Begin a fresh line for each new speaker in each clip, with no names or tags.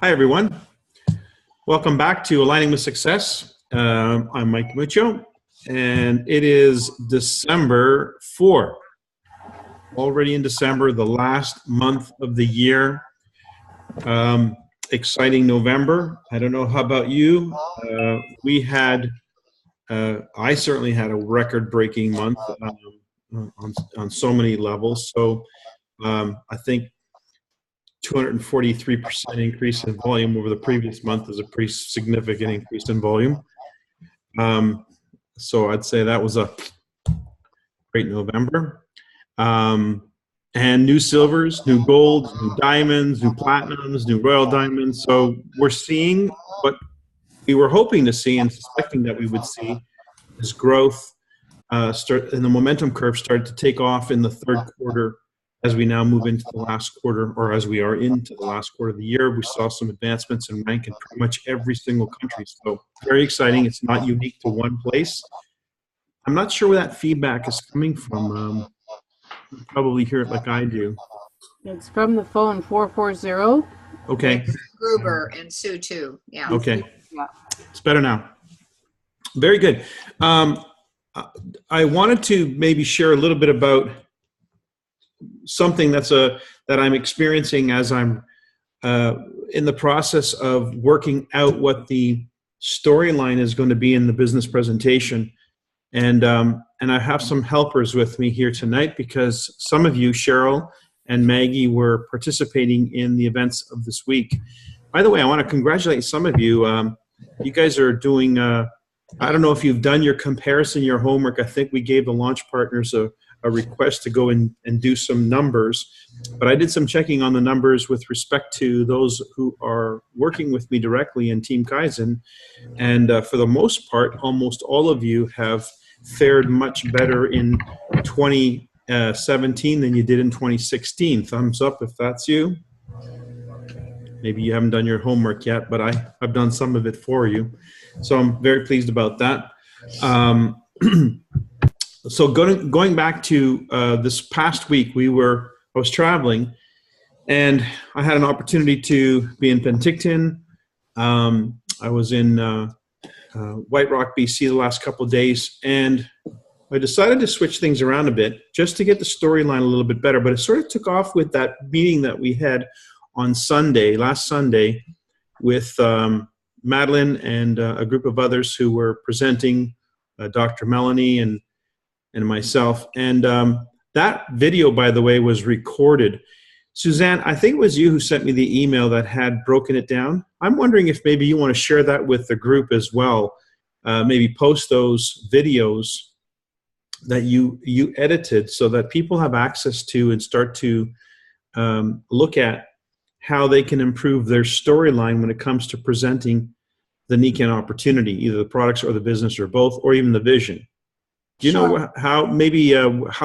Hi, everyone. Welcome back to Aligning with Success. I'm Mike DiMuccio, and it is December 4. Already in December, the last month of the year. Exciting November. I don't know how about you. I certainly had a record-breaking month on so many levels. So I think 243% increase in volume over the previous month is a pretty significant increase in volume. So I'd say that was a great November. And new silvers, new golds, new diamonds, new platinums, new royal diamonds. So we're seeing what we were hoping to see and suspecting that we would see, this growth start, and the momentum curve started to take off in the third quarter. As we now move into the last quarter, or as we are into the last quarter of the year, we saw some advancements in rank in pretty much every single country. So very exciting. It's not unique to one place. I'm not sure where that feedback is coming from. You probably hear it like I do.
It's from the phone 440.
Okay.
Gruber and Sue too. Yeah.
Okay.
Yeah.
It's better now. Very good. I wanted to maybe share a little bit about something that I'm experiencing as I'm in the process of working out what the storyline is going to be in the business presentation. And I have some helpers with me here tonight because some of you, Cheryl and Maggie, were participating in the events of this week. By the way, I want to congratulate some of you. You guys are doing, I don't know if you've done your comparison, your homework. I think we gave the launch partners a request to go and do some numbers, but I did some checking on the numbers with respect to those who are working with me directly in Team Kaizen, and for the most part, almost all of you have fared much better in 2017 than you did in 2016. Thumbs up if that's you. Maybe you haven't done your homework yet, but I've done some of it for you, so I'm very pleased about that. So going back to this past week, I was traveling, and I had an opportunity to be in Penticton. I was in White Rock, BC the last couple of days, and I decided to switch things around a bit just to get the storyline a little bit better. But it sort of took off with that meeting that we had on last Sunday, with Madeline and a group of others who were presenting, Dr. Melanie and myself. And that video, by the way, was recorded. Suzanne, I think it was you who sent me the email that had broken it down. I'm wondering if maybe you want to share that with the group as well. Maybe post those videos that you edited so that people have access to and start to look at how they can improve their storyline when it comes to presenting the Nikken opportunity, either the products or the business or both, or even the vision. Do you know how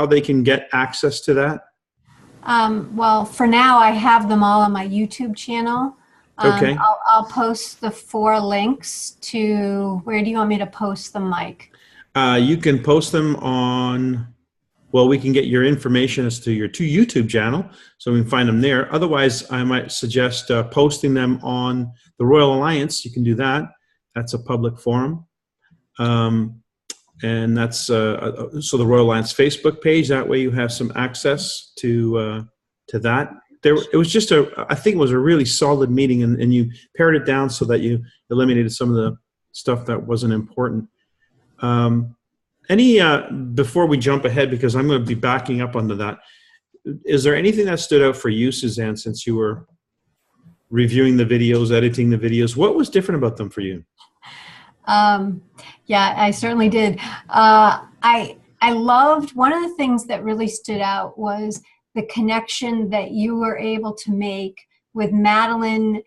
they can get access to that?
Well, for now, I have them all on my YouTube channel.
Okay.
I'll post the 4 links to, where do you want me to post them, Mike?
You can post them on, well, we can get your information as to your YouTube channel, so we can find them there. Otherwise, I might suggest posting them on the Royal Alliance. You can do that. That's a public forum. And that's so the Royal Alliance Facebook page. That way you have some access to that. It was just I think it was a really solid meeting, and you pared it down so that you eliminated some of the stuff that wasn't important. Before we jump ahead, because I'm going to be backing up onto that, is there anything that stood out for you, Suzanne, since you were reviewing the videos, editing the videos? What was different about them for you?
Yeah, I certainly did. I loved, one of the things that really stood out was the connection that you were able to make with Madeline,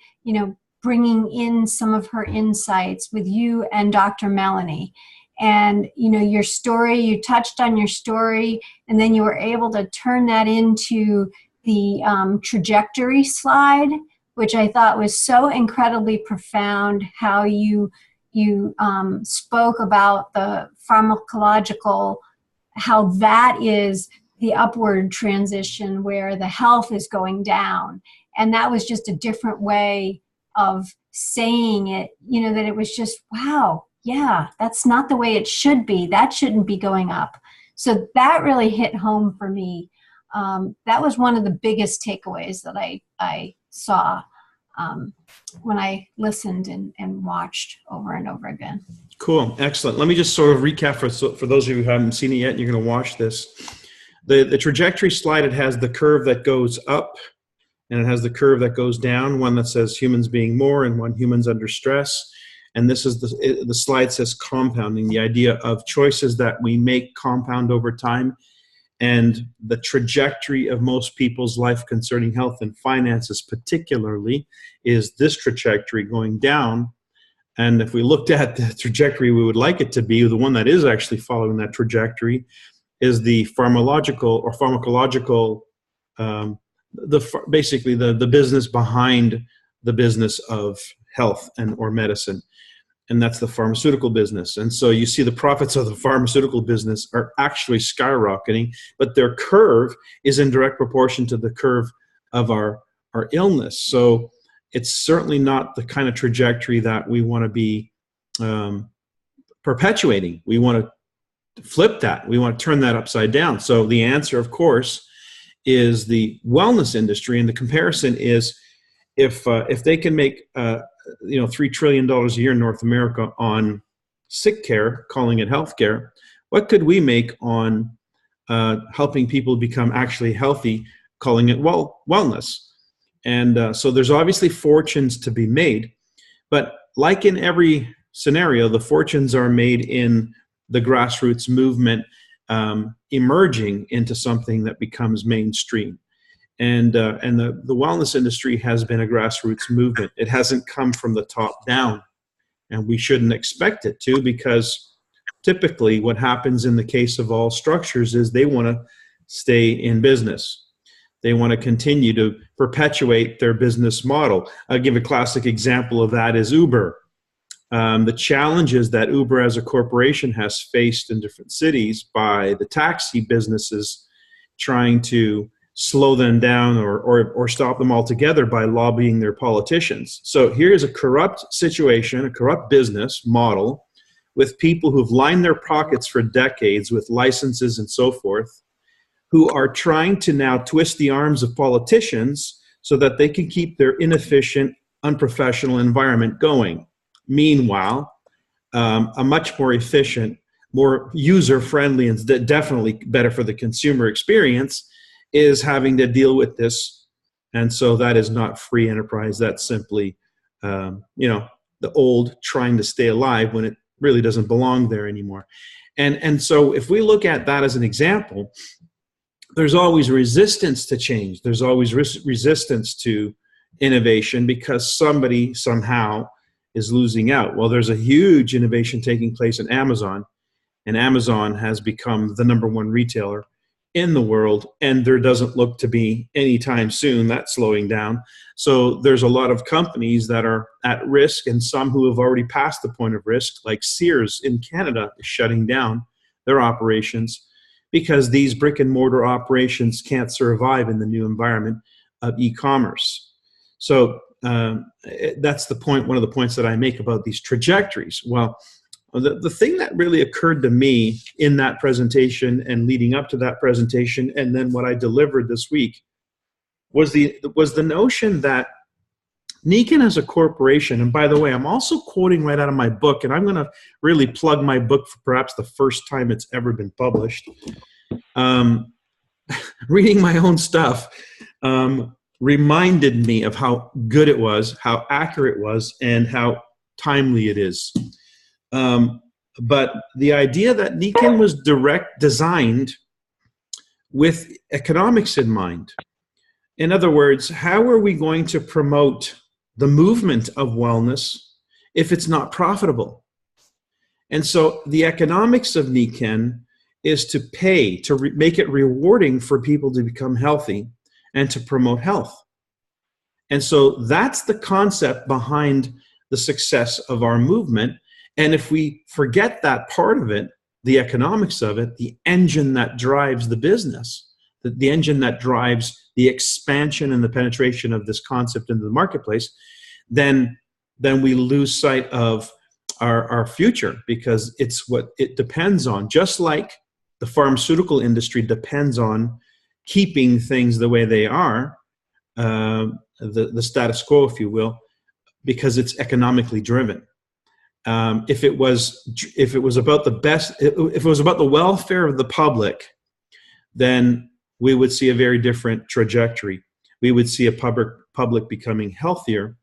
bringing in some of her insights with you and Dr. Melanie. And, your story, you touched on your story, and then you were able to turn that into the trajectory slide, which I thought was so incredibly profound, how you spoke about the pharmacological, how that is the upward transition where the health is going down. And that was just a different way of saying it, you know, that it was just, wow, yeah, that's not the way it should be. That shouldn't be going up. So that really hit home for me. That was one of the biggest takeaways that I saw when I listened and watched over and over again.
Cool. Excellent. Let me just sort of recap for those of you who haven't seen it yet and you're going to watch this. The trajectory slide, it has the curve that goes up and it has the curve that goes down, one that says humans being more and one humans under stress. And this is the slide says compounding, the idea of choices that we make compound over time. And the trajectory of most people's life concerning health and finances particularly is this trajectory going down. And if we looked at the trajectory we would like it to be, the one that is actually following that trajectory is the pharmacological, basically the business behind the business of health or medicine. And that's the pharmaceutical business. And so you see the profits of the pharmaceutical business are actually skyrocketing, but their curve is in direct proportion to the curve of our illness. So it's certainly not the kind of trajectory that we want to be perpetuating. We want to flip that. We want to turn that upside down. So the answer, of course, is the wellness industry. And the comparison is if they can make $3 trillion a year in North America on sick care, calling it healthcare, what could we make on helping people become actually healthy, calling it wellness? And so there's obviously fortunes to be made, but like in every scenario, the fortunes are made in the grassroots movement emerging into something that becomes mainstream. And the wellness industry has been a grassroots movement. It hasn't come from the top down, and we shouldn't expect it to, because typically what happens in the case of all structures is they want to stay in business. They want to continue to perpetuate their business model. I'll give a classic example of that is Uber. The challenges that Uber as a corporation has faced in different cities by the taxi businesses trying to slow them down or stop them altogether by lobbying their politicians. So here's a corrupt situation, a corrupt business model with people who've lined their pockets for decades with licenses and so forth, who are trying to now twist the arms of politicians so that they can keep their inefficient, unprofessional environment going. Meanwhile, a much more efficient, more user-friendly, and definitely better for the consumer experience is having to deal with this. And so that is not free enterprise. That's simply, the old trying to stay alive when it really doesn't belong there anymore. And so if we look at that as an example, there's always resistance to change. There's always resistance to innovation because somebody somehow is losing out. Well, there's a huge innovation taking place in Amazon, and Amazon has become the #1 retailer in the world, and there doesn't look to be anytime soon that slowing down. So there's a lot of companies that are at risk, and some who have already passed the point of risk, like Sears in Canada is shutting down their operations because these brick and mortar operations can't survive in the new environment of e-commerce. So that's the point, one of the points that I make about these trajectories. Well, the thing that really occurred to me in that presentation and leading up to that presentation, and then what I delivered this week, was the notion that Nikken as a corporation, and by the way, I'm also quoting right out of my book, and I'm going to really plug my book for perhaps the first time it's ever been published. Reading my own stuff reminded me of how good it was, how accurate it was, and how timely it is. But the idea that Nikken was designed with economics in mind. In other words, how are we going to promote the movement of wellness if it's not profitable? And so the economics of Nikken is to pay, to make it rewarding for people to become healthy and to promote health. And so that's the concept behind the success of our movement. And if we forget that part of it, the economics of it, the engine that drives the business, the engine that drives the expansion and the penetration of this concept into the marketplace, then we lose sight of our future, because it's what it depends on. Just like the pharmaceutical industry depends on keeping things the way they are, the status quo, if you will, because it's economically driven. If it was about if it was about the welfare of the public, then we would see a very different trajectory. We would see a public becoming healthier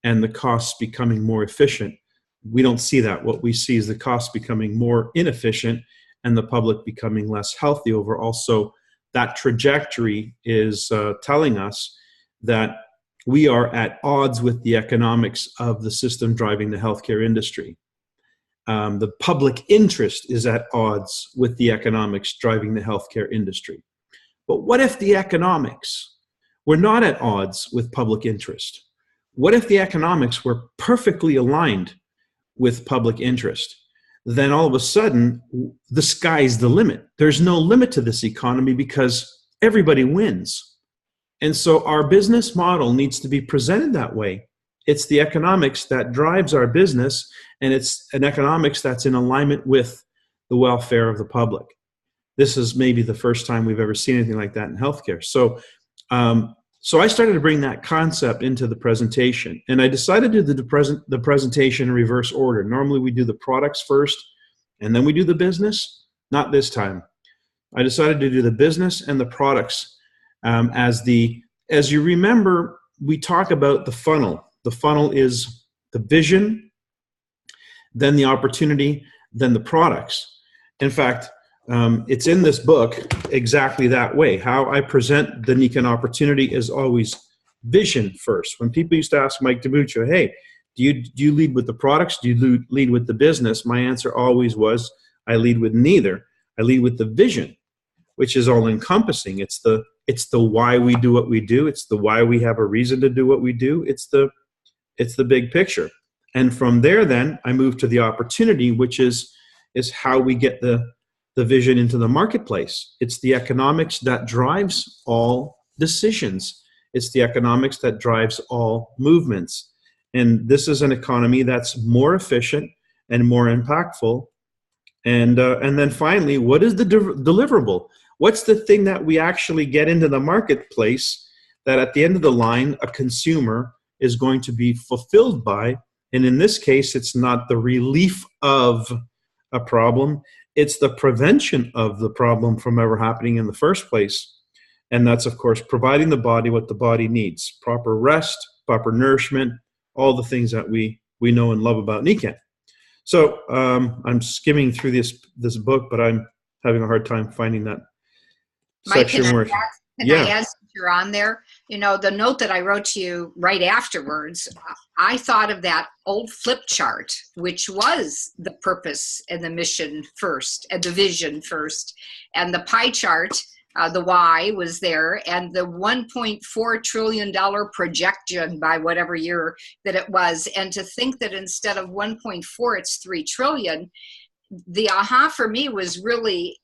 and the costs becoming more efficient. We don't see that. What we see is the costs becoming more inefficient and the public becoming less healthy overall. So that trajectory is telling us that we are at odds with the economics of the system driving the healthcare industry. The public interest is at odds with the economics driving the healthcare industry. But what if the economics were not at odds with public interest? What if the economics were perfectly aligned with public interest? Then all of a sudden, the sky's the limit. There's no limit to this economy because everybody wins. And so our business model needs to be presented that way. It's the economics that drives our business, and it's an economics that's in alignment with the welfare of the public. This is maybe the first time we've ever seen anything like that in healthcare. So I started to bring that concept into the presentation, and I decided to do the presentation in reverse order. Normally we do the products first, and then we do the business. Not this time. I decided to do the business and the products as you remember, we talk about the funnel. The funnel is the vision, then the opportunity, then the products. In fact, it's in this book exactly that way. How I present the Nikken opportunity is always vision first. When people used to ask Mike DiMuccio, hey, do you lead with the products? Do you lead with the business? My answer always was, I lead with neither. I lead with the vision, which is all encompassing. It's the why we do what we do. It's the why we have a reason to do what we do. It's the big picture. And from there, then I move to the opportunity, which is how we get the vision into the marketplace. It's the economics that drives all decisions. It's the economics that drives all movements. And this is an economy that's more efficient and more impactful. And then finally, what is the deliverable? What's the thing that we actually get into the marketplace that at the end of the line, a consumer is going to be fulfilled by? And in this case, it's not the relief of a problem. It's the prevention of the problem from ever happening in the first place. And that's, of course, providing the body what the body needs. Proper rest, proper nourishment, all the things that we know and love about Nikken. So I'm skimming through this book, but I'm having a hard time finding that
Mike,
section where...
Can I add, since you're on there? You know, the note that I wrote to you right afterwards, I thought of that old flip chart, which was the purpose and the mission first, and the vision first. And the pie chart, the why was there, and the $1.4 trillion projection by whatever year that it was. And to think that instead of 1.4, it's 3 trillion. The aha for me was really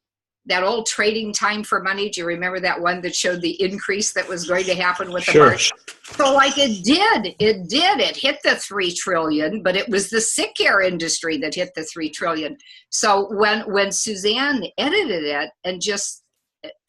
that old trading time for money. Do you remember that one that showed the increase that was going to happen with the market? So like it hit the 3 trillion, but it was the sick care industry that hit the 3 trillion. So when Suzanne edited it and just,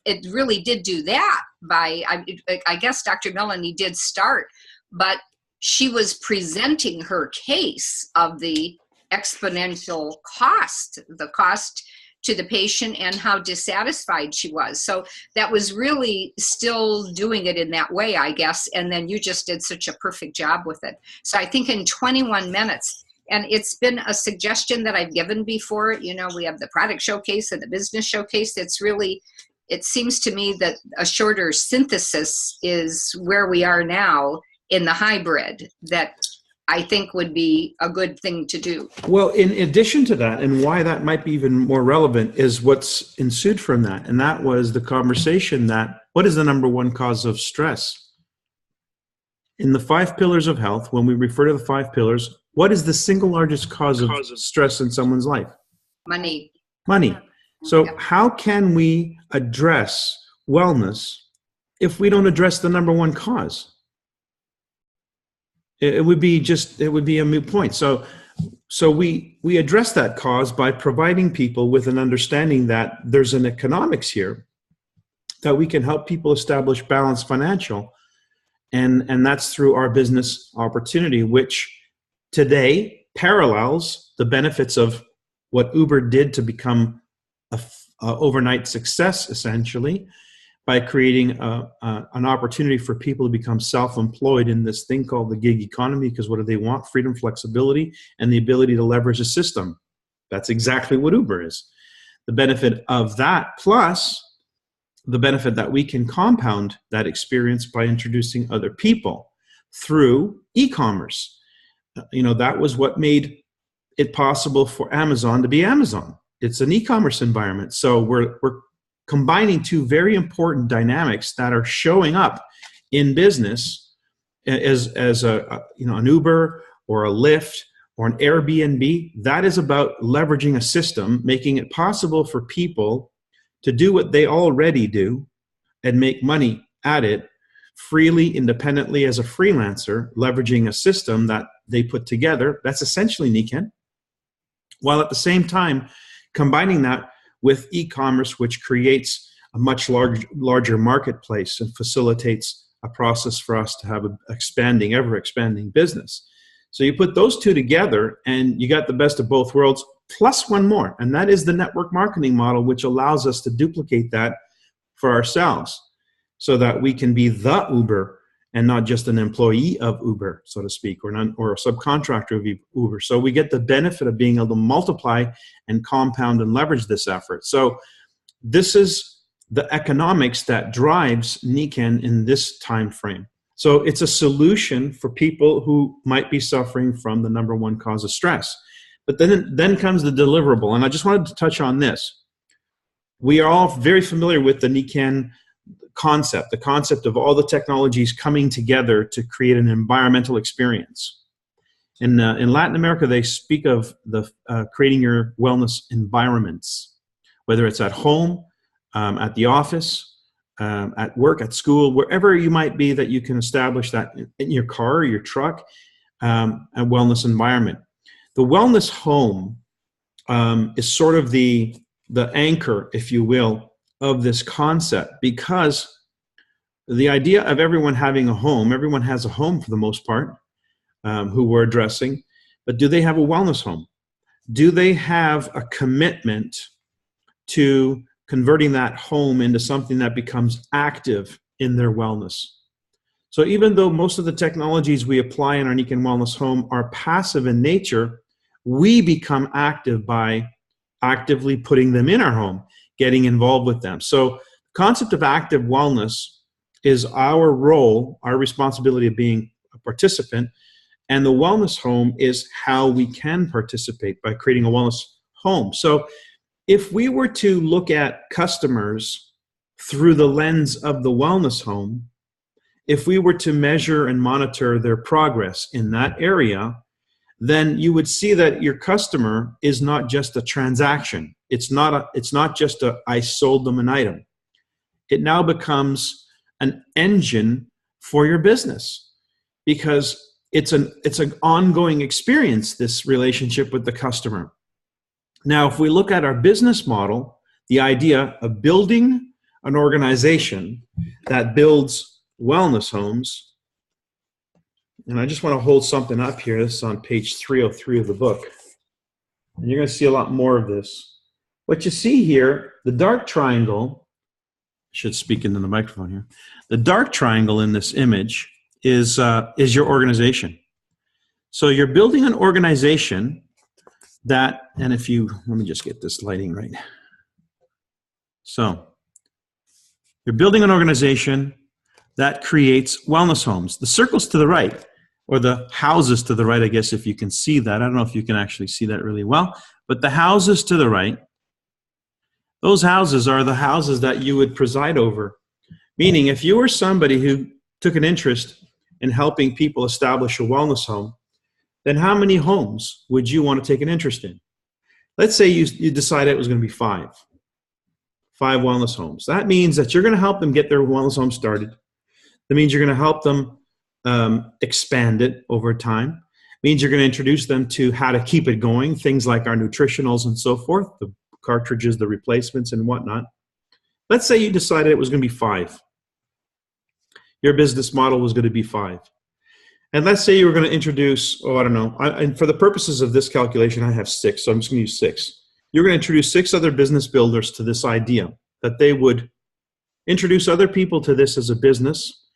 it really did do that I guess Dr. Melanie did start, but she was presenting her case of the exponential cost, the cost to the patient and how dissatisfied she was. So that was really still doing it in that way, I guess. And then you just did such a perfect job with it. So I think in 21 minutes, and it's been a suggestion that I've given before, you know, we have the product showcase and the business showcase. It's really, it seems to me that a shorter synthesis is where we are now in the hybrid that I think would be a good thing to do.
Well, in addition to that, and why that might be even more relevant, is what's ensued from that. And that was the conversation that, what is the number one cause of stress? In the 5 pillars of health, when we refer to the 5 pillars, what is the single largest cause of stress in someone's life?
Money.
Money. So how can we address wellness if we don't address the number one cause? it would be a moot point. So we address that cause by providing people with an understanding that there's an economics here, that we can help people establish balanced financial, and that's through our business opportunity, which today parallels the benefits of what Uber did to become a overnight success, essentially, by creating an opportunity for people to become self-employed in this thing called the gig economy. Because what do they want? Freedom, flexibility, and the ability to leverage a system. That's exactly what Uber is. The benefit of that, plus the benefit that we can compound that experience by introducing other people through e-commerce. That was what made it possible for Amazon to be Amazon. It's an e-commerce environment. So we're combining two very important dynamics that are showing up in business as an Uber or a Lyft or an Airbnb. That is about leveraging a system, making it possible for people to do what they already do and make money at it freely, independently as a freelancer, leveraging a system that they put together. That's essentially Nikken, while at the same time combining that with e-commerce, which creates a much larger marketplace and facilitates a process for us to have an ever expanding business. So you put those two together and you got the best of both worlds, plus one more, and that is the network marketing model, which allows us to duplicate that for ourselves so that we can be the Uber and not just an employee of Uber, so to speak, or a subcontractor of Uber. So we get the benefit of being able to multiply and compound and leverage this effort. So this is the economics that drives Nikken in this time frame. So it's a solution for people who might be suffering from the number one cause of stress. But then comes the deliverable, and I just wanted to touch on this. We are all very familiar with the Nikken concept, the concept of all the technologies coming together to create an environmental experience. In Latin America, they speak of creating your wellness environments, whether it's at home, at the office, at work, at school, wherever you might be, that you can establish that in your car or your truck, a wellness environment. The wellness home is sort of the anchor, if you will, of this concept, because the idea of everyone having a home, everyone has a home for the most part, who we're addressing, but do they have a wellness home? Do they have a commitment to converting that home into something that becomes active in their wellness? So even though most of the technologies we apply in our Nikken Wellness Home are passive in nature, we become active by actively putting them in our home, getting involved with them. So the concept of active wellness is our role, our responsibility of being a participant, and the wellness home is how we can participate by creating a wellness home. So if we were to look at customers through the lens of the wellness home, if we were to measure and monitor their progress in that area, then you would see that your customer is not just a transaction. It's not just a I sold them an item. It now becomes an engine for your business, because it's an ongoing experience, this relationship with the customer. Now, if we look at our business model, the idea of building an organization that builds wellness homes, and I just want to hold something up here. This is on page 303 of the book. And you're going to see a lot more of this. What you see here, the dark triangle, I should speak into the microphone here. The dark triangle in this image is your organization. So you're building an organization that, and if you, let me just get this lighting right. So you're building an organization that creates wellness homes. The circles to the right, or the houses to the right, I guess, if you can see that. I don't know if you can actually see that really well, but the houses to the right, those houses are the houses that you would preside over. Meaning, if you were somebody who took an interest in helping people establish a wellness home, then how many homes would you want to take an interest in? Let's say you decided it was going to be five wellness homes. That means that you're going to help them get their wellness home started. That means you're going to help them expand it over time. Means you're going to introduce them to how to keep it going, things like our nutritionals and so forth, the cartridges, the replacements and whatnot. Let's say you decided it was going to be 5. Your business model was going to be 5. And let's say you were going to introduce, I don't know, and for the purposes of this calculation, I have 6, so I'm just going to use 6. You're going to introduce 6 other business builders to this idea, that they would introduce other people to this as a business,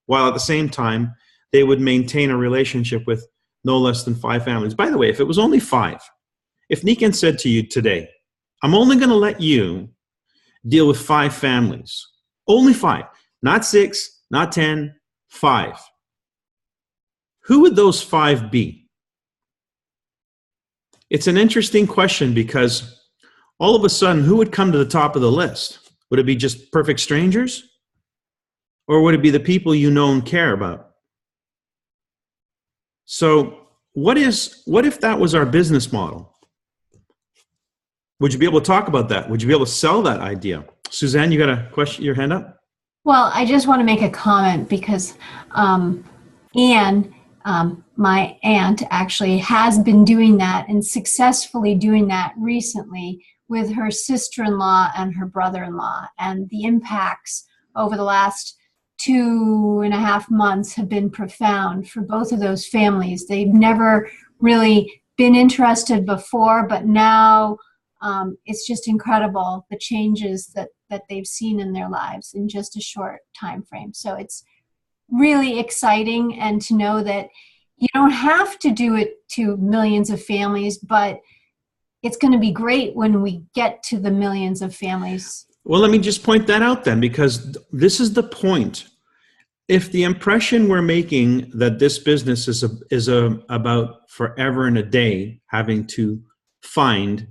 while at the same time, they would maintain a relationship with no less than 5 families. By the way, if it was only 5, if Nikken said to you today, I'm only going to let you deal with 5 families, only 5, not 6, not 10, 5. Who would those 5 be? It's an interesting question because all of a sudden, who would come to the top of the list? Would it be just perfect strangers? Or would it be the people you know and care about? So what if that was our business model? Would you be able to talk about that? Would you be able to sell that idea? Suzanne, you got a question, your hand up?
Well, I just want to make a comment because Anne, my aunt, actually has been doing that and successfully doing that recently with her sister-in-law and her brother-in-law. And the impacts over the last 2.5 months have been profound for both of those families. They've never really been interested before, but now it's just incredible the changes that they've seen in their lives in just a short time frame. So it's really exciting, and to know that you don't have to do it to millions of families, but it's going to be great when we get to the millions of families.
Well, let me just point that out then, because this is the point. If the impression we're making that this business is about forever and a day having to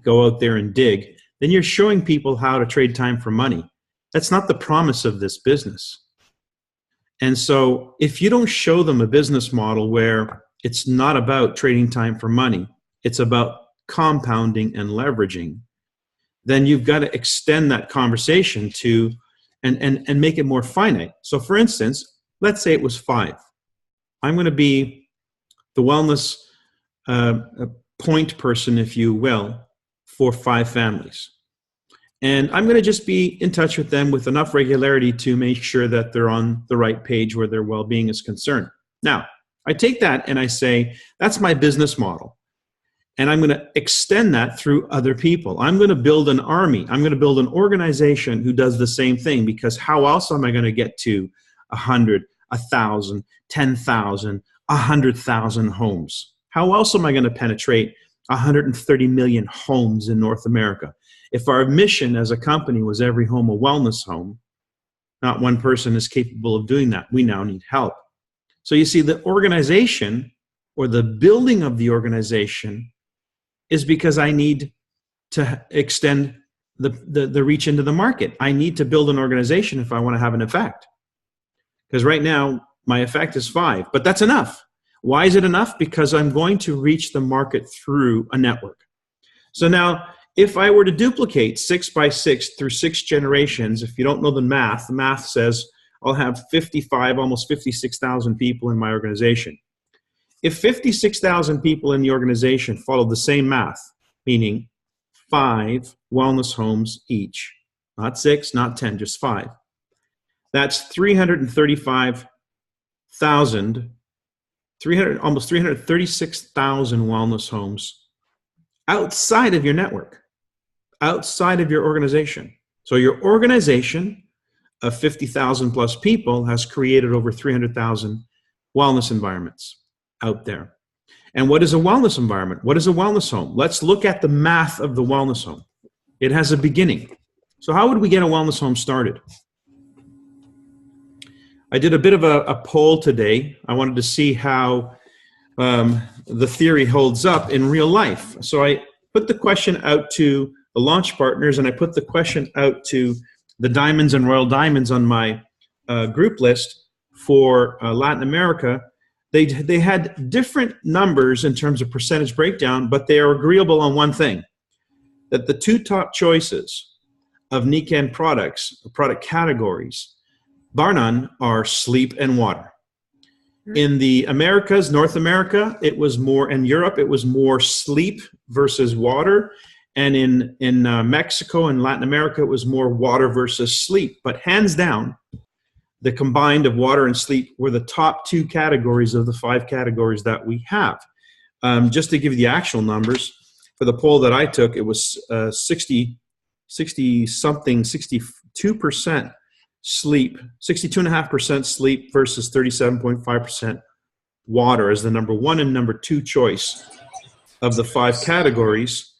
go out there and dig, then you're showing people how to trade time for money. That's not the promise of this business. And so if you don't show them a business model where it's not about trading time for money, it's about compounding and leveraging, then you've got to extend that conversation to and make it more finite. So for instance, let's say it was 5. I'm going to be the wellness point person, if you will, for 5 families. And I'm going to just be in touch with them with enough regularity to make sure that they're on the right page where their well-being is concerned. Now, I take that and I say, that's my business model. And I'm going to extend that through other people. I'm going to build an army. I'm going to build an organization who does the same thing, because how else am I going to get to 100, 1,000, 10,000, 100,000 homes? How else am I going to penetrate 130 million homes in North America? If our mission as a company was every home a wellness home, not one person is capable of doing that. We now need help. So you see, the organization or the building of the organization is because I need to extend the reach into the market. I need to build an organization if I want to have an effect. Because right now, my effect is 5, but that's enough. Why is it enough? Because I'm going to reach the market through a network. So now, if I were to duplicate 6 by 6 through 6 generations, if you don't know the math says I'll have 55, almost 56,000 people in my organization. If 56,000 people in the organization follow the same math, meaning 5 wellness homes each, not 6, not 10, just 5, that's 335,000, almost 336,000 wellness homes outside of your network, outside of your organization. So your organization of 50,000 plus people has created over 300,000 wellness environments out there. And what is a wellness environment? What is a wellness home? Let's look at the math of the wellness home. It has a beginning. So how would we get a wellness home started? I did a bit of a poll today. I wanted to see how the theory holds up in real life. So I put the question out to the launch partners, and I put the question out to the Diamonds and Royal Diamonds on my group list for Latin America. They had different numbers in terms of percentage breakdown, but they are agreeable on one thing, that the 2 top choices of Nikken products, product categories, bar none, are sleep and water. In the Americas, North America, it was more, and Europe, it was more sleep versus water. And in Mexico and Latin America, it was more water versus sleep. But hands down, the combined of water and sleep were the top 2 categories of the 5 categories that we have. Just to give you the actual numbers, for the poll that I took, it was 62% sleep, 62.5% sleep versus 37.5% water as the number 1 and number 2 choice of the 5 categories.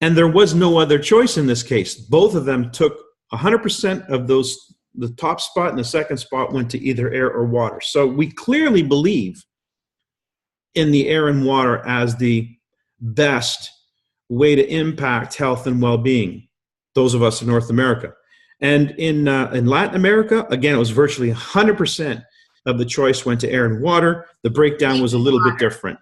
And there was no other choice in this case. Both of them took 100% of those. The top spot and the second spot went to either air or water. So we clearly believe in the air and water as the best way to impact health and well-being, those of us in North America. And in Latin America, again, it was virtually 100% of the choice went to air and water. The breakdown was a little bit different.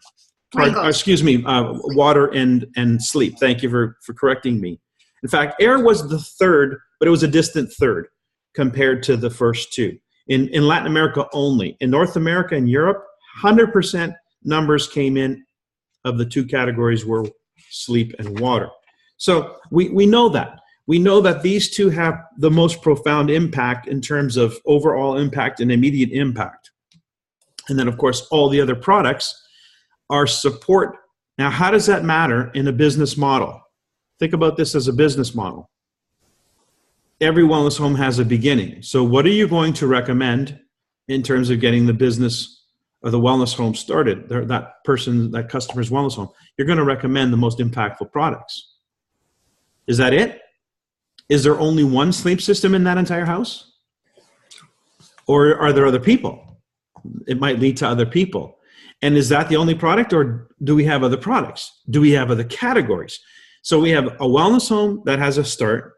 Water and sleep. Thank you for correcting me. In fact, air was the third, but it was a distant third compared to the first 2. In Latin America only. In North America and Europe, 100% numbers came in of the 2 categories were sleep and water. So we know that. We know that these 2 have the most profound impact in terms of overall impact and immediate impact. And then, of course, all the other products are support. Now, how does that matter in a business model? Think about this as a business model. Every wellness home has a beginning. So what are you going to recommend in terms of getting the business or the wellness home started, that customer's wellness home? You're going to recommend the most impactful products. Is that it? Is there only one sleep system in that entire house? Or are there other people? It might lead to other people. And is that the only product, or do we have other products? Do we have other categories? So we have a wellness home that has a start.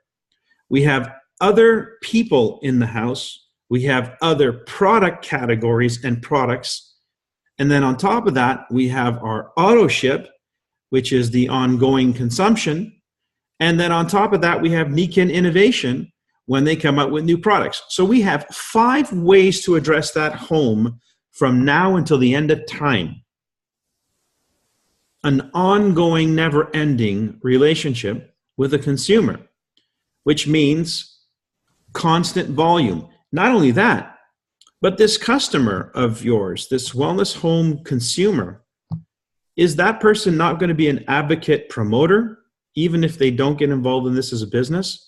We have other people in the house. We have other product categories and products. And then on top of that, we have our auto ship, which is the ongoing consumption. And then on top of that, we have Nikken Innovation when they come out with new products. So we have 5 ways to address that home from now until the end of time. An ongoing, never-ending relationship with a consumer, which means constant volume. Not only that, but this customer of yours, this wellness home consumer, is that person not going to be an advocate promoter, even if they don't get involved in this as a business?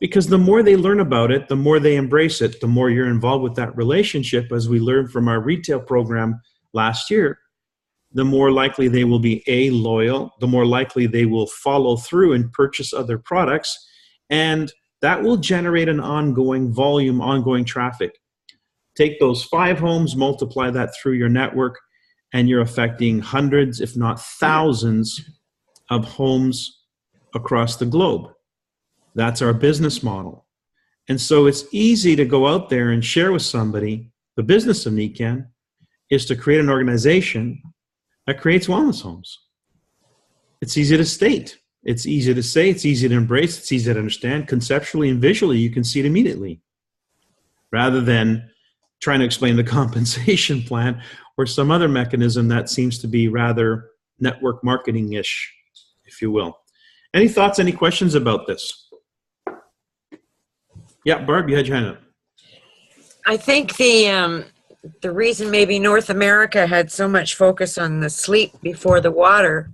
Because the more they learn about it, the more they embrace it, the more you're involved with that relationship, as we learned from our retail program last year, the more likely they will be loyal, the more likely they will follow through and purchase other products, and that will generate an ongoing volume, ongoing traffic. Take those 5 homes, multiply that through your network, and you're affecting hundreds, if not thousands, of homes across the globe. That's our business model. And so it's easy to go out there and share with somebody. The business of Nikken is to create an organization that creates wellness homes. It's easy to state. It's easy to say. It's easy to embrace. It's easy to understand. Conceptually and visually, you can see it immediately, rather than trying to explain the compensation plan or some other mechanism that seems to be rather network marketing-ish, if you will. Any thoughts, any questions about this? Yeah, Barb, you had your hand up.
I think the reason maybe North America had so much focus on the sleep before the water,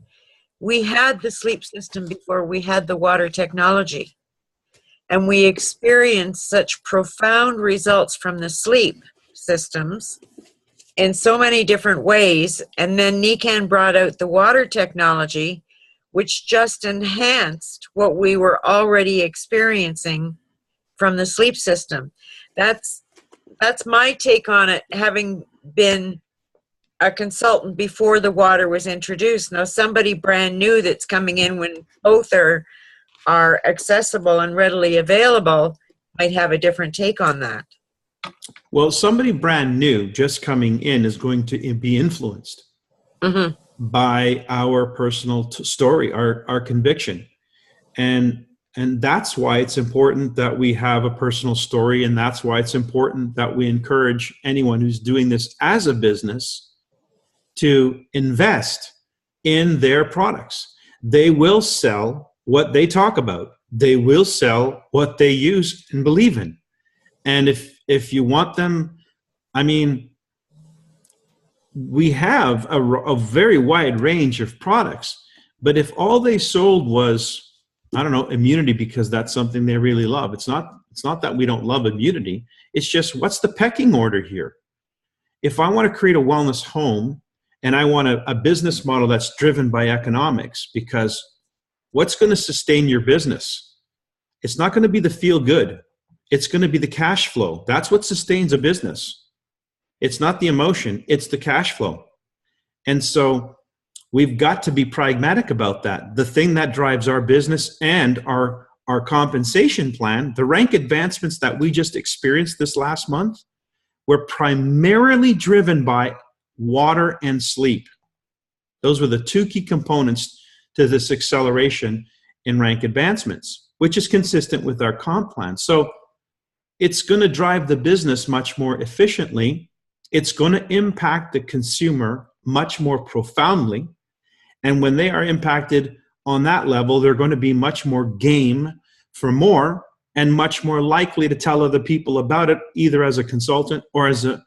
we had the sleep system before we had the water technology. And we experienced such profound results from the sleep systems in so many different ways. And then Nikken brought out the water technology, which just enhanced what we were already experiencing from the sleep system. That's my take on it, having been a consultant before the water was introduced. Now, somebody brand new that's coming in when both are accessible and readily available might have a different take on that.
Well, somebody brand new just coming in is going to be influenced by our personal story, our conviction. And And that's why it's important that we have a personal story. And that's why it's important that we encourage anyone who's doing this as a business to invest in their products. They will sell what they talk about. They will sell what they use and believe in. And if you want them, I mean, we have a very wide range of products, but if all they sold was, I don't know, immunity because that's something they really love. It's not that we don't love immunity. It's just, what's the pecking order here? If I want to create a wellness home and I want a business model that's driven by economics, because what's going to sustain your business? It's not going to be the feel good. It's going to be the cash flow. That's what sustains a business. It's not the emotion, it's the cash flow. And so we've got to be pragmatic about that. The thing that drives our business and our compensation plan, the rank advancements that we just experienced this last month, were primarily driven by water and sleep. Those were the two key components to this acceleration in rank advancements, which is consistent with our comp plan. So it's going to drive the business much more efficiently. It's going to impact the consumer much more profoundly. And when they are impacted on that level, they're going to be much more game for more and much more likely to tell other people about it, either as a consultant or as a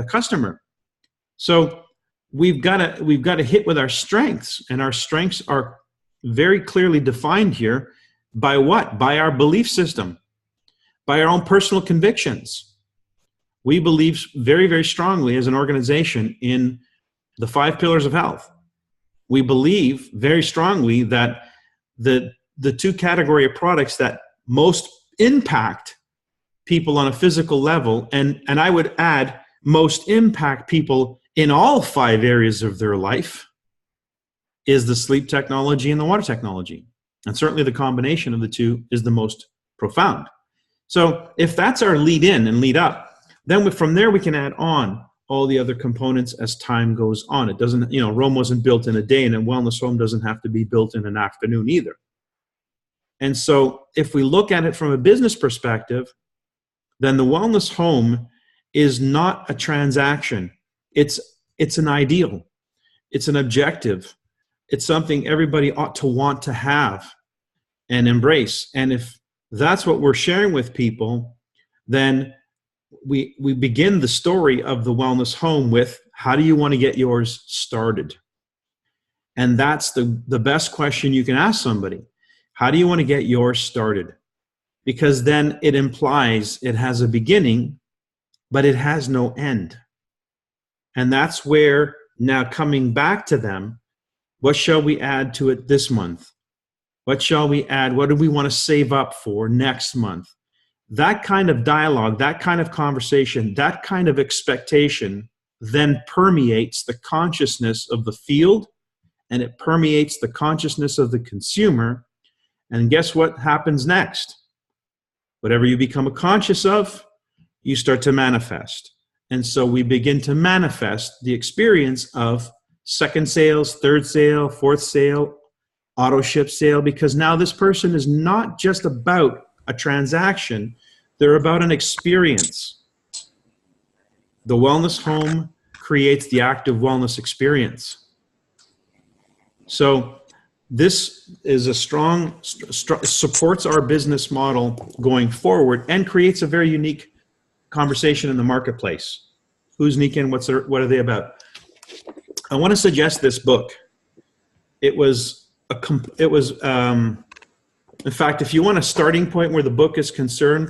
customer. So we've got to hit with our strengths, and our strengths are very clearly defined here by what? By our belief system, by our own personal convictions. We believe very, very strongly as an organization in the 5 pillars of health. We believe very strongly that the 2 category of products that most impact people on a physical level, and I would add most impact people in all 5 areas of their life, is the sleep technology and the water technology. And certainly the combination of the 2 is the most profound. So if that's our lead in and lead up, then from there we can add on all the other components as time goes on. It doesn't, Rome wasn't built in a day, and a wellness home doesn't have to be built in an afternoon either. And so if we look at it from a business perspective, then the wellness home is not a transaction. It's an ideal. It's an objective. It's something everybody ought to want to have and embrace. And if that's what we're sharing with people, then we begin the story of the wellness home with, how do you want to get yours started? And that's the best question you can ask somebody. How do you want to get yours started? Because then it implies it has a beginning, but it has no end. And that's where, now coming back to them, what shall we add to it this month? What shall we add? What do we want to save up for next month? That kind of dialogue, that kind of conversation, that kind of expectation then permeates the consciousness of the field, and it permeates the consciousness of the consumer. And guess what happens next? Whatever you become conscious of, you start to manifest. And so we begin to manifest the experience of second sales, third sale, fourth sale, auto ship sale, because now this person is not just about a transaction, they're about an experience. The wellness home creates the active wellness experience. So this is a strong, supports our business model going forward and creates a very unique conversation in the marketplace. Who's Nikken? What are they about? I want to suggest this book. In fact, if you want a starting point where the book is concerned,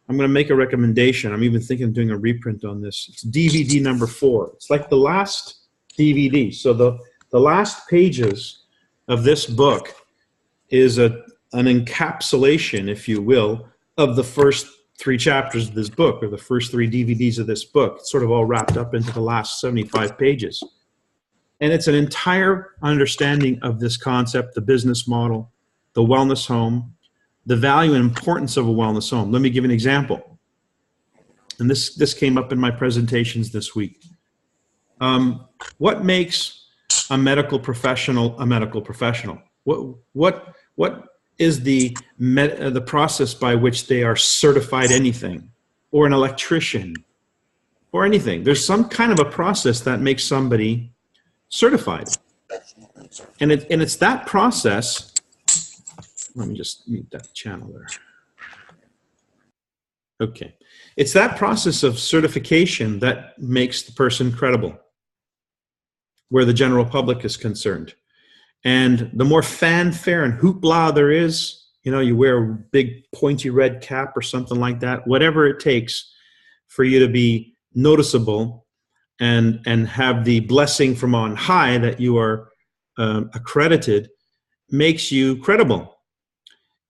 I'm going to make a recommendation. I'm even thinking of doing a reprint on this. It's DVD number 4. It's like the last DVD. So the last pages of this book is an encapsulation, if you will, of the first 3 chapters of this book, or the first 3 DVDs of this book. It's sort of all wrapped up into the last 75 pages. And it's an entire understanding of this concept, the business model, the wellness home, the value and importance of a wellness home. Let me give an example. And this came up in my presentations this week. What makes a medical professional a medical professional? What is the process by which they are certified anything, or an electrician, or anything. There's some kind of a process that makes somebody certified. And it's that process. Let me just mute that channel there. Okay. It's that process of certification that makes the person credible, where the general public is concerned. And the more fanfare and hoopla there is, you know, you wear a big pointy red cap or something like that, whatever it takes for you to be noticeable and have the blessing from on high that you are accredited, makes you credible.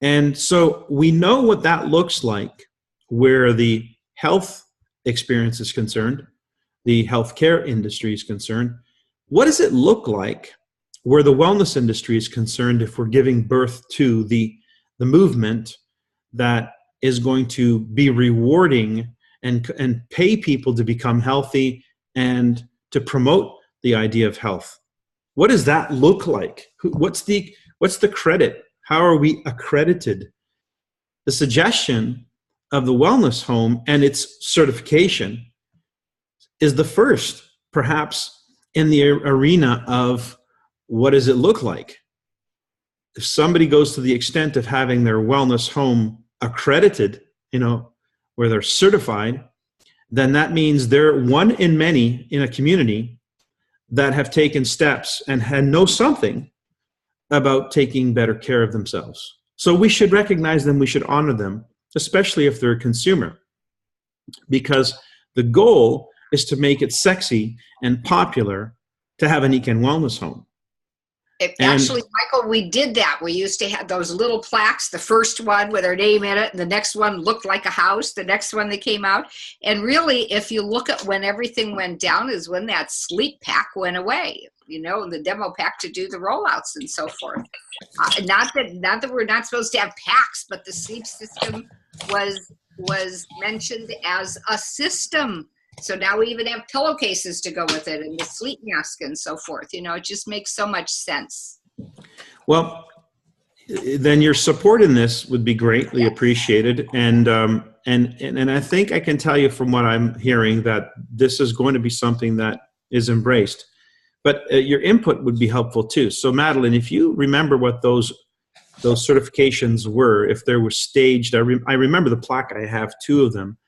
And so we know what that looks like where the health experience is concerned, the healthcare industry is concerned. What does it look like where the wellness industry is concerned if we're giving birth to the movement that is going to be rewarding and pay people to become healthy and to promote the idea of health? What does that look like? What's the credit? How are we accredited? The suggestion of the wellness home and its certification is the first, perhaps, in the arena of what does it look like? If somebody goes to the extent of having their wellness home accredited, you know, where they're certified, then that means they're one in many in a community that have taken steps and know something about taking better care of themselves. So we should recognize them, we should honor them, especially if they're a consumer, because the goal is to make it sexy and popular to have a Nikken wellness home.
Actually, Michael, we did that. We used to have those little plaques, the first one with our name in it, and the next one looked like a house, the next one that came out. And really, if you look at when everything went down is when that sleep pack went away, you know, the demo pack to do the rollouts and so forth. Not that we're not supposed to have packs, but the sleep system was mentioned as a system. So now we even have pillowcases to go with it and the sleep mask and so forth. You know, it just makes so much sense.
Well, then your support in this would be greatly appreciated. And I think I can tell you from what I'm hearing that this is going to be something that is embraced. But your input would be helpful too. So Madeline, if you remember what those certifications were, if they were staged, I remember the plaque. I have two of them.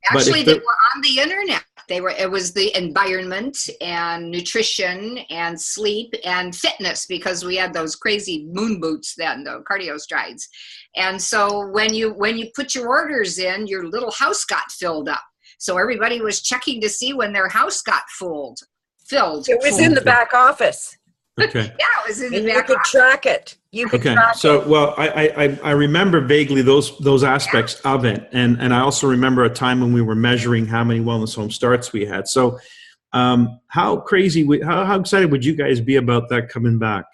Actually, they were on the internet. It was the environment and nutrition and sleep and fitness, because we had those crazy moon boots then, the cardio strides. And so when you put your orders in, your little house got filled up. So everybody was checking to see when their house got filled.
It was in the back office.
Okay.
Yeah, it was in the back
you could
office.
track it. You could track
So,
it.
well, I remember vaguely those aspects of it, and I also remember a time when we were measuring how many wellness home starts we had. So, how excited would you guys be about that coming back?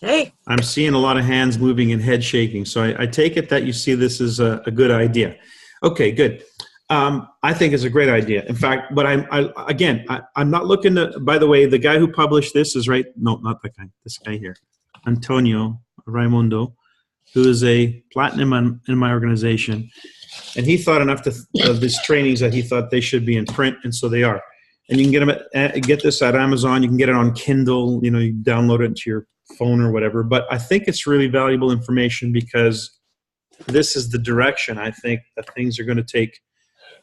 Hey,
I'm seeing a lot of hands moving and head shaking. So I take it that you see this as a good idea. Okay, good. I think it's a great idea. In fact, but I'm not looking to, by the way, the guy who published this is right. No, not that guy. This guy here, Antonio Raimondo, who is a platinum in my organization. And he thought enough of these trainings that he thought they should be in print. And so they are. And you can get this at Amazon. You can get it on Kindle, you know, you download it into your phone or whatever. But I think it's really valuable information because this is the direction I think that things are going to take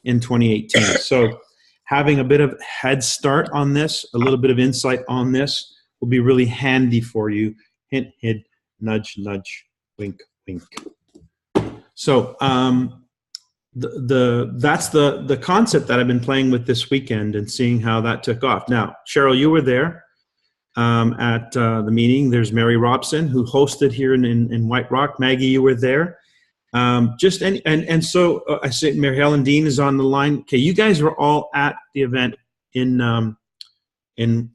in 2018. So having a bit of head start on this, a little bit of insight on this will be really handy for you. Hint, hint, nudge, nudge, wink, wink. So that's the concept that I've been playing with this weekend and seeing how that took off. Now, Cheryl, you were there at the meeting. There's Mary Robson, who hosted here in White Rock. Maggie, you were there. And so I say Mary Helen Dean is on the line. Okay, you guys were all at the event in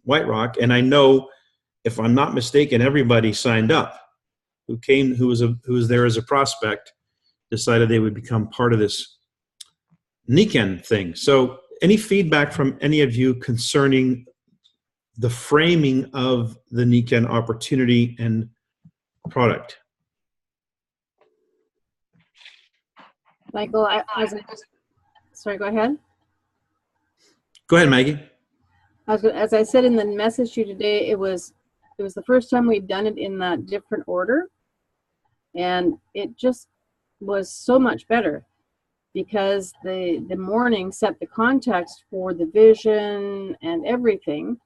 White Rock, and I know, if I'm not mistaken, everybody signed up who was there as a prospect, decided they would become part of this Nikken thing. So any feedback from any of you concerning the framing of the Nikken opportunity and product.
Michael, sorry, go ahead.
Go ahead, Maggie.
As I said in the message to you today, it was the first time we'd done it in that different order, and it just was so much better because the morning set the context for the vision and everything,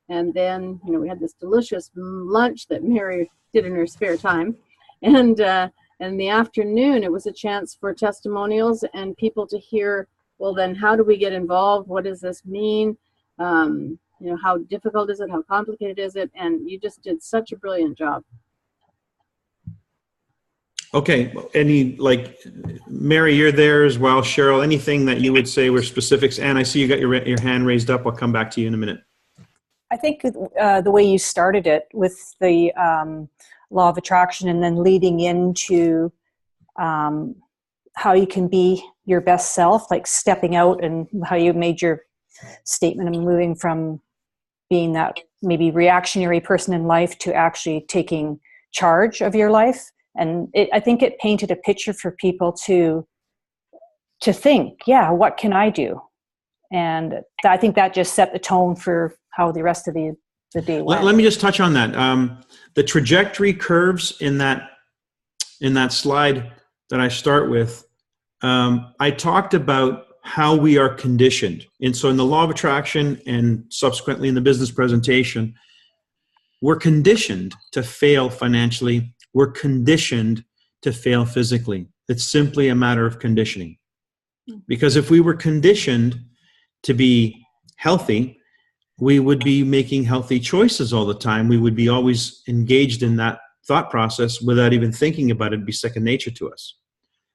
and then we had this delicious lunch that Mary did in her spare time, and in the afternoon it was a chance for testimonials and people to hear, well, then how do we get involved? What does this mean? How difficult is it? How complicated is it? And you just did such a brilliant job.
Okay. Mary, you're there as well. Cheryl, anything that you would say were specifics? Anne, I see you got your hand raised up. I'll come back to you in a minute.
I think the way you started it with the law of attraction and then leading into how you can be your best self, like stepping out, and how you made your statement of moving from being that maybe reactionary person in life to actually taking charge of your life. And I think it painted a picture for people to think, yeah, what can I do? And I think that just set the tone for how the rest of the day went.
Let me just touch on that. The trajectory curves in that slide that I start with, I talked about how we are conditioned. And so in the law of attraction and subsequently in the business presentation, we're conditioned to fail financially. We're conditioned to fail physically. It's simply a matter of conditioning. Because if we were conditioned to be healthy, we would be making healthy choices all the time. We would be always engaged in that thought process without even thinking about it. It'd be second nature to us.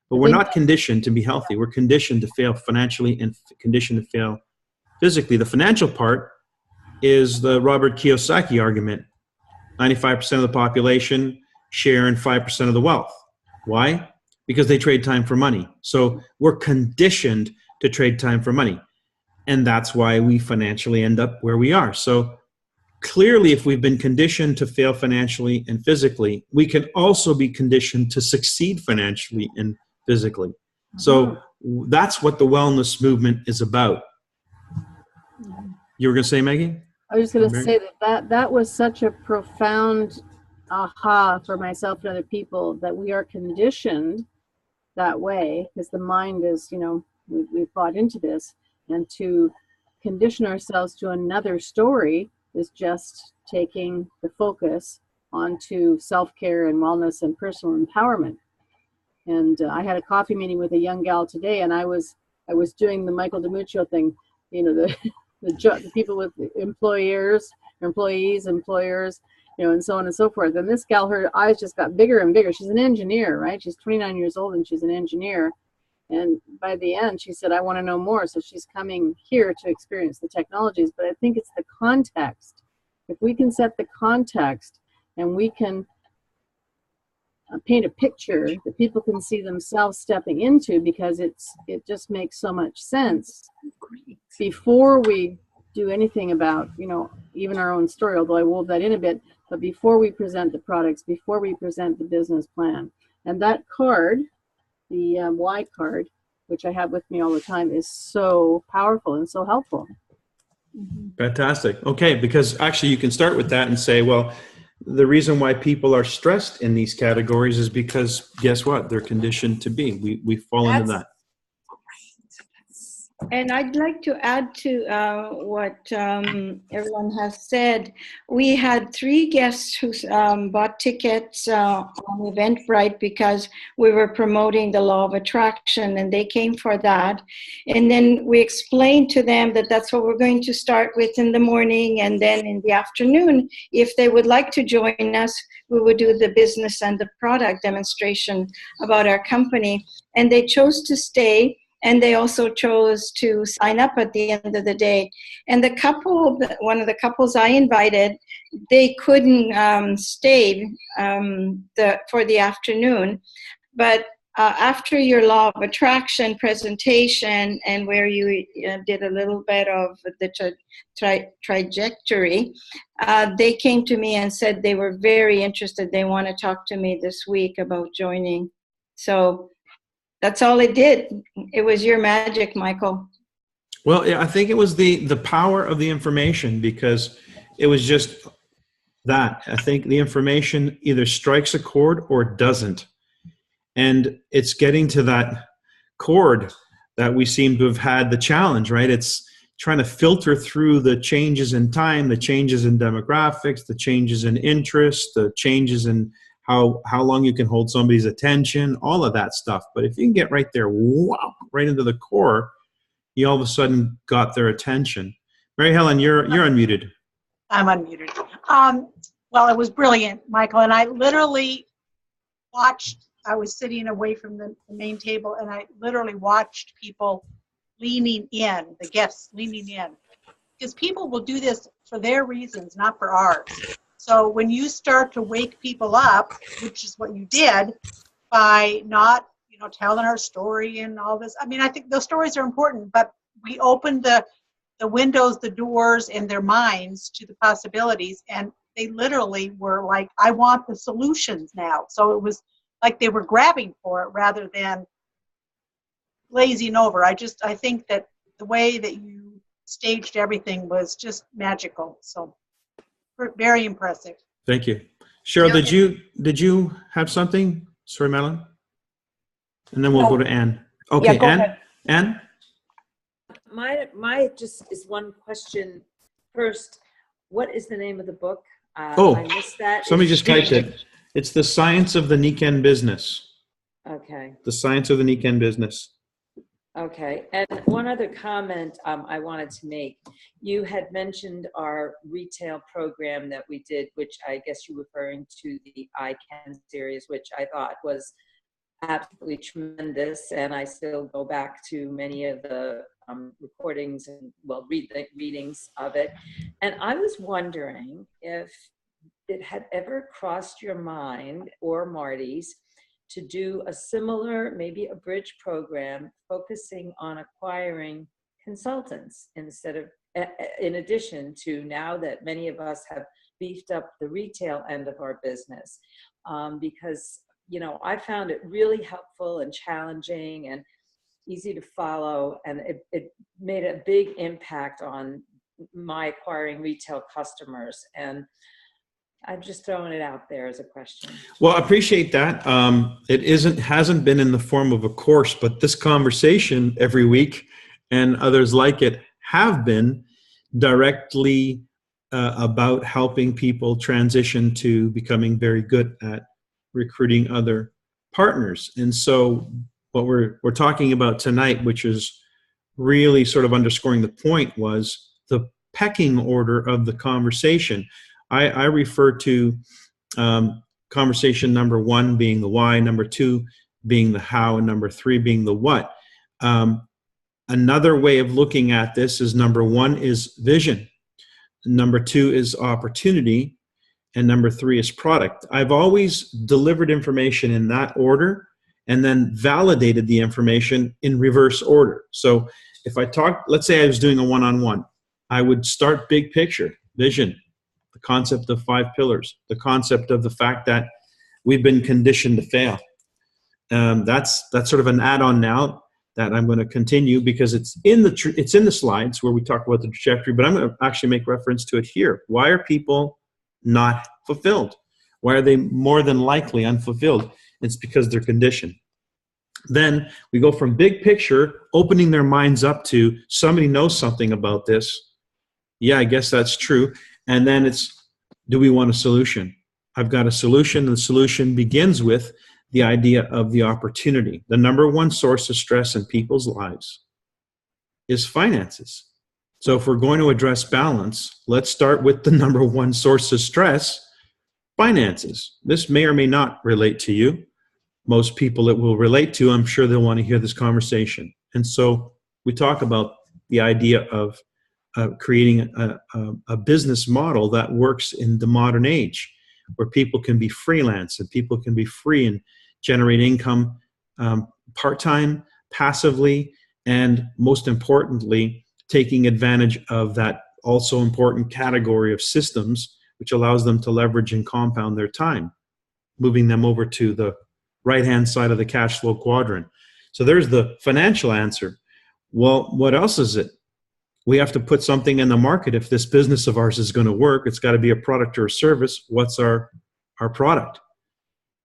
But we're not conditioned to be healthy. We're conditioned to fail financially and conditioned to fail physically. The financial part is the Robert Kiyosaki argument. 95% of the population share in 5% of the wealth. Why? Because they trade time for money. So we're conditioned to trade time for money. And that's why we financially end up where we are. So clearly, if we've been conditioned to fail financially and physically, we can also be conditioned to succeed financially and physically. So that's what the wellness movement is about. You were going to say, Maggie?
I was just going to say that was such a profound aha for myself and other people, that we are conditioned that way because the mind is, we've bought into this, and to condition ourselves to another story is just taking the focus onto self-care and wellness and personal empowerment. And I had a coffee meeting with a young gal today, and I was doing the Michael DiMuccio thing, the people with employees, and so on and so forth. And this gal, her eyes just got bigger and bigger. She's an engineer, right? She's 29 years old and she's an engineer. And by the end, she said, I want to know more. So she's coming here to experience the technologies. But I think it's the context. If we can set the context and we can paint a picture that people can see themselves stepping into, because it just makes so much sense before we do anything about, even our own story, although I wove that in a bit, but before we present the products, before we present the business plan. And that card, the Y card, which I have with me all the time, is so powerful and so helpful.
Fantastic. Okay, because actually you can start with that and say, well, the reason why people are stressed in these categories is because, guess what? They're conditioned to be. We fall into that.
And I'd like to add to what everyone has said. We had 3 guests who bought tickets on Eventbrite because we were promoting the law of attraction, and they came for that. And then we explained to them that that's what we're going to start with in the morning, and then in the afternoon, if they would like to join us, we would do the business and the product demonstration about our company. And they chose to stay. And they also chose to sign up at the end of the day. And one of the couples I invited, they couldn't stay for the afternoon. But after your law of attraction presentation, and where you did a little bit of the trajectory, they came to me and said they were very interested. They want to talk to me this week about joining. So that's all it did. It was your magic, Michael.
Well, yeah, I think it was the power of the information, because it was just that. I think the information either strikes a chord or doesn't. And it's getting to that chord that we seem to have had the challenge, right? It's trying to filter through the changes in time, the changes in demographics, the changes in interest, the changes in how long you can hold somebody's attention, all of that stuff. But if you can get right there, wow, right into the core, you all of a sudden got their attention. Mary Helen, you're unmuted.
I'm unmuted. Well, it was brilliant, Michael, and I literally watched. I was sitting away from the main table, and I literally watched people leaning in, the guests leaning in, because people will do this for their reasons, not for ours. So when you start to wake people up, which is what you did by not, telling our story and all this. I mean, I think those stories are important, but we opened the windows, the doors, and their minds to the possibilities, and they literally were like, I want the solutions now. So it was like they were grabbing for it rather than glazing over. I think that the way that you staged everything was just magical. So very impressive.
Thank you. Cheryl, did you have something? Sorry, Madeline. And then we'll go to Anne. Okay,
Yeah,
Anne. Anne.
My just is one question. First, what is the name of the book?
I
missed that.
Somebody just typed it. It's The Science of the Nikken Business.
Okay.
The Science of the Nikken Business.
Okay. And one other comment I wanted to make. You had mentioned our retail program that we did, which I guess you're referring to the I Can series, which I thought was absolutely tremendous. And I still go back to many of the recordings and readings of it. And I was wondering if it had ever crossed your mind or Marty's to do a similar, maybe a bridge program focusing on acquiring consultants instead of, in addition to now that many of us have beefed up the retail end of our business. Because, I found it really helpful and challenging and easy to follow, and it made a big impact on my acquiring retail customers. And I'm just throwing it out there as a question.
Well, I appreciate that. It hasn't been in the form of a course, but this conversation every week and others like it have been directly about helping people transition to becoming very good at recruiting other partners. And so what we're talking about tonight, which is really sort of underscoring the point, was the pecking order of the conversation. I refer to conversation number 1 being the why, number 2 being the how, and number 3 being the what. Another way of looking at this is number 1 is vision, number 2 is opportunity, and number 3 is product. I've always delivered information in that order and then validated the information in reverse order. So if I talk, let's say I was doing a one-on-one, I would start big picture, vision, the concept of 5 pillars, the concept of the fact that we've been conditioned to fail. That's sort of an add-on now that I'm going to continue because it's in the slides where we talk about the trajectory, but I'm going to actually make reference to it here. Why are people not fulfilled? Why are they more than likely unfulfilled? It's because they're conditioned. Then we go from big picture, opening their minds up to somebody knows something about this. Yeah, I guess that's true. And then it's, do we want a solution? I've got a solution. The solution begins with the idea of the opportunity. The number 1 source of stress in people's lives is finances. So if we're going to address balance, let's start with the number 1 source of stress, finances. This may or may not relate to you. Most people it will relate to. I'm sure they'll want to hear this conversation. And so we talk about the idea of creating a business model that works in the modern age, where people can be freelance and people can be free and generate income part-time, passively, and most importantly, taking advantage of that also important category of systems, which allows them to leverage and compound their time, moving them over to the right-hand side of the cash flow quadrant. So there's the financial answer. Well, what else is it? We have to put something in the market. If this business of ours is going to work, it's got to be a product or a service. What's our product?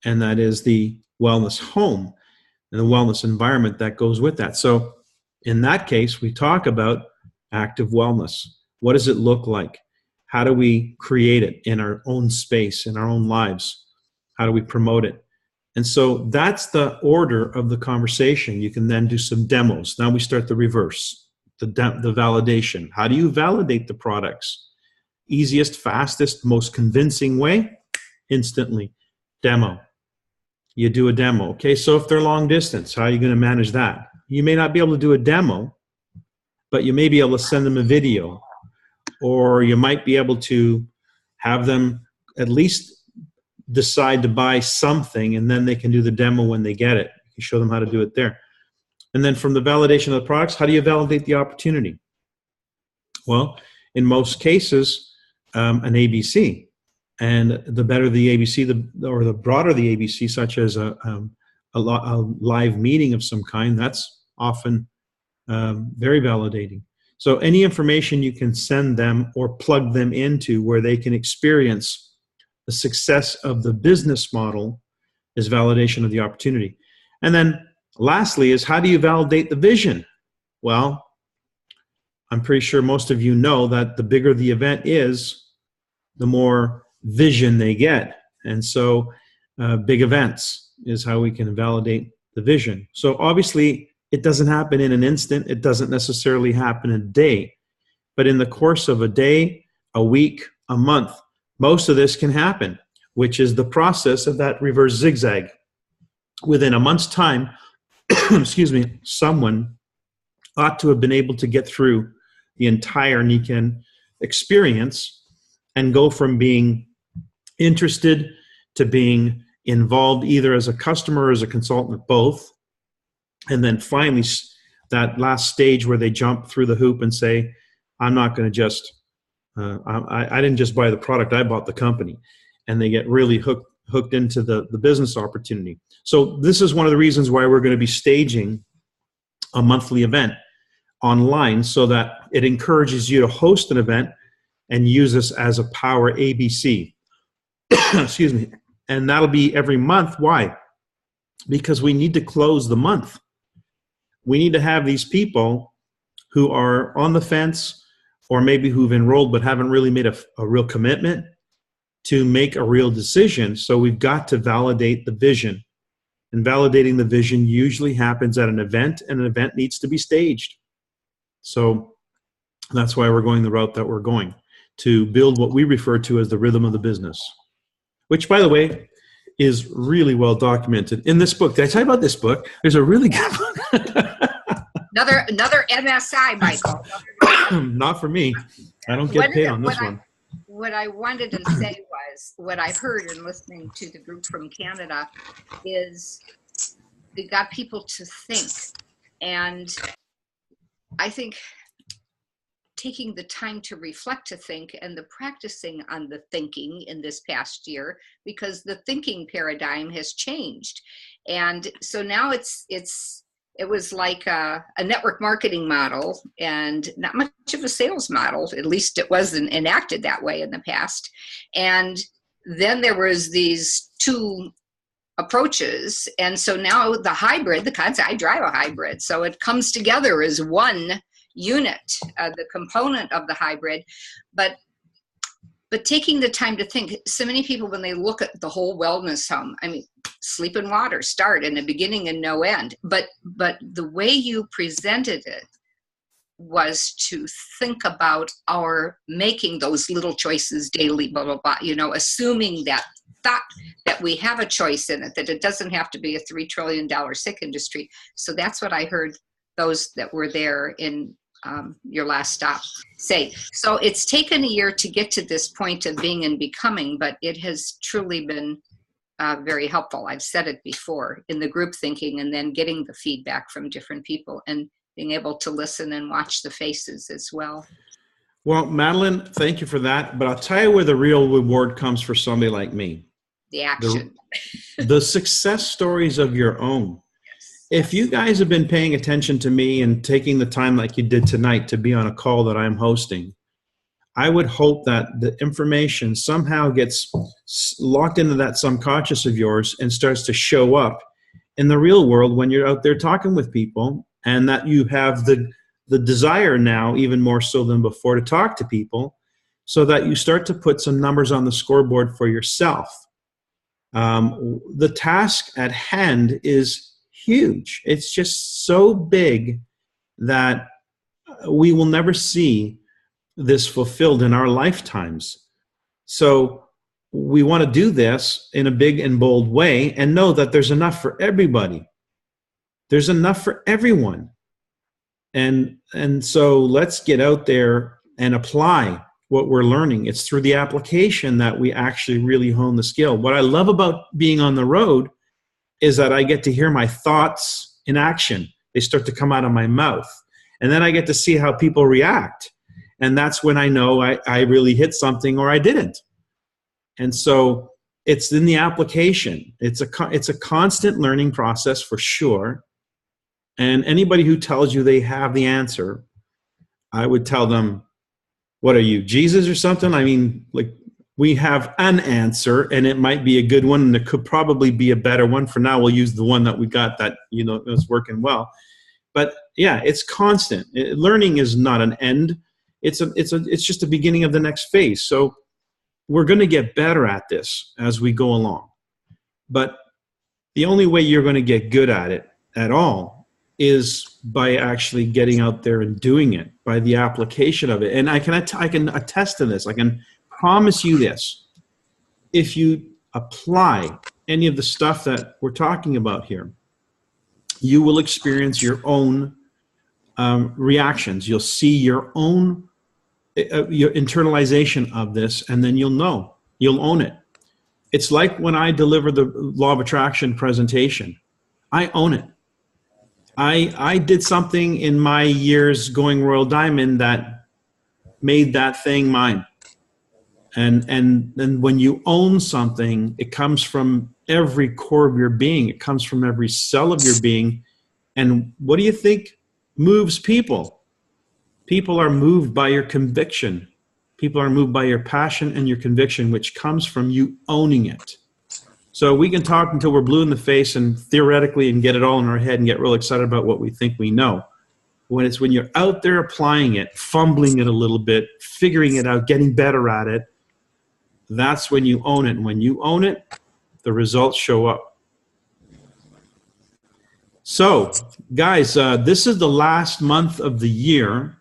And that is the wellness home and the wellness environment that goes with that. So in that case, we talk about active wellness. What does it look like? How do we create it in our own space, in our own lives? How do we promote it? And so that's the order of the conversation. You can then do some demos. Now we start the reverse, the validation. How do you validate the products? Easiest, fastest, most convincing way? Instantly. Demo. You do a demo. Okay, so if they're long distance, how are you going to manage that? You may not be able to do a demo, but you may be able to send them a video, or you might be able to have them at least decide to buy something, and then they can do the demo when they get it. You show them how to do it there. And then from the validation of the products, how do you validate the opportunity? Well, in most cases, an ABC. And the better the ABC, or the broader the ABC, such as a live meeting of some kind, that's often very validating. So any information you can send them or plug them into where they can experience the success of the business model is validation of the opportunity. And then lastly is, how do you validate the vision? Well, I'm pretty sure most of you know that the bigger the event is, the more vision they get. And so big events is how we can validate the vision. So obviously it doesn't happen in an instant. It doesn't necessarily happen in a day. But in the course of a day, a week, a month, most of this can happen, which is the process of that reverse zigzag. Within a month's time, excuse me, someone ought to have been able to get through the entire Nikken experience and go from being interested to being involved either as a customer or as a consultant, both. And then finally, that last stage where they jump through the hoop and say, I'm not going to just, I didn't just buy the product, I bought the company. And they get really hooked into the business opportunity. So this is one of the reasons why we're going to be staging a monthly event online, so that it encourages you to host an event and use this as a power ABC. Excuse me. And that'll be every month. Why? Because we need to close the month. We need to have these people who are on the fence, or maybe who've enrolled but haven't really made a real commitment to make a real decision. So we've got to validate the vision. And validating the vision usually happens at an event, and an event needs to be staged. So that's why we're going the route that we're going, to build what we refer to as the rhythm of the business, which, by the way, is really well documented in this book. Did I tell you about this book? There's a really good book.
Another MSI, Michael.
Not for me. I don't get paid on this one.
What I wanted to say was, what I heard in listening to the group from Canada is they got people to think. And I think taking the time to reflect, to think, and the practicing on the thinking in this past year, because the thinking paradigm has changed. And so now it was like a network marketing model and not much of a sales model. At least it wasn't enacted that way in the past. And then there was these two approaches. And so now the hybrid, the concept, I drive a hybrid. So it comes together as one unit, the component of the hybrid. But taking the time to think, so many people, when they look at the whole wellness home, I mean, sleep and water start in a beginning and no end. But the way you presented it was to think about our making those little choices daily, blah, blah, blah, assuming that we have a choice in it, that it doesn't have to be a $3 trillion sick industry. So that's what I heard those that were there in your last stop say. So it's taken a year to get to this point of being and becoming, but it has truly been very helpful. I've said it before, in the group thinking and then getting the feedback from different people and being able to listen and watch the faces as well.
Well, Madeline, thank you for that. But I'll tell you where the real reward comes for somebody like me.
The action.
The success stories of your own. If you guys have been paying attention to me and taking the time like you did tonight to be on a call that I'm hosting, I would hope that the information somehow gets locked into that subconscious of yours and starts to show up in the real world when you're out there talking with people, and that you have the desire now, even more so than before, to talk to people, so that you start to put some numbers on the scoreboard for yourself. The task at hand is huge. It's just so big that we will never see this fulfilled in our lifetimes. So we want to do this in a big and bold way and know that there's enough for everybody. There's enough for everyone. And so let's get out there and apply what we're learning. It's through the application that we actually really hone the skill. What I love about being on the road is that I get to hear my thoughts in action. They start to come out of my mouth. And then I get to see how people react. And that's when I know I really hit something or I didn't. And so it's in the application. It's a constant learning process for sure. And anybody who tells you they have the answer, I would tell them, what are you, Jesus or something? I mean, like, we have an answer, and it might be a good one, and it could probably be a better one. For now, we'll use the one that we got that, is working well. But yeah, it's constant. Learning is not an end. It's just the beginning of the next phase. So we're going to get better at this as we go along. But the only way you're going to get good at it at all is by actually getting out there and doing it, by the application of it. And I can attest to this. I can promise you this. If you apply any of the stuff that we're talking about here, you will experience your own reactions. You'll see your own your internalization of this, and then you'll know. You'll own it. It's like when I deliver the Law of Attraction presentation. I own it. I did something in my years going Royal Diamond that made that thing mine. And then when you own something, it comes from every core of your being. It comes from every cell of your being. And what do you think moves people? People are moved by your conviction. People are moved by your passion and your conviction, which comes from you owning it. So we can talk until we're blue in the face and theoretically and get it all in our head and get real excited about what we think we know. When you're out there applying it, fumbling it a little bit, figuring it out, getting better at it, that's when you own it. And when you own it, the results show up. So, guys, this is the last month of the year.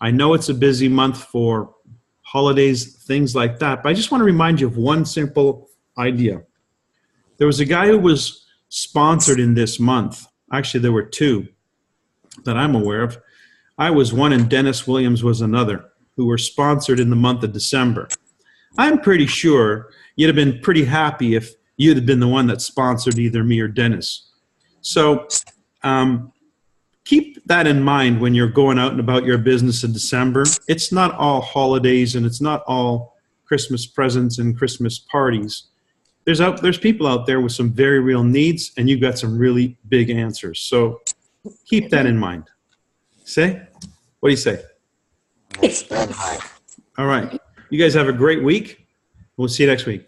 I know it's a busy month for holidays, things like that, but I just want to remind you of one simple idea. There was a guy who was sponsored in this month. Actually, there were two that I'm aware of. I was one and Dennis Williams was another, who were sponsored in the month of December. I'm pretty sure you'd have been pretty happy if you'd have been the one that sponsored either me or Dennis. So keep that in mind when you're going out and about your business in December. It's not all holidays and it's not all Christmas presents and Christmas parties. There's people out there with some very real needs, and you've got some really big answers. So keep that in mind. Say? What do you say? All right. You guys have a great week. We'll see you next week.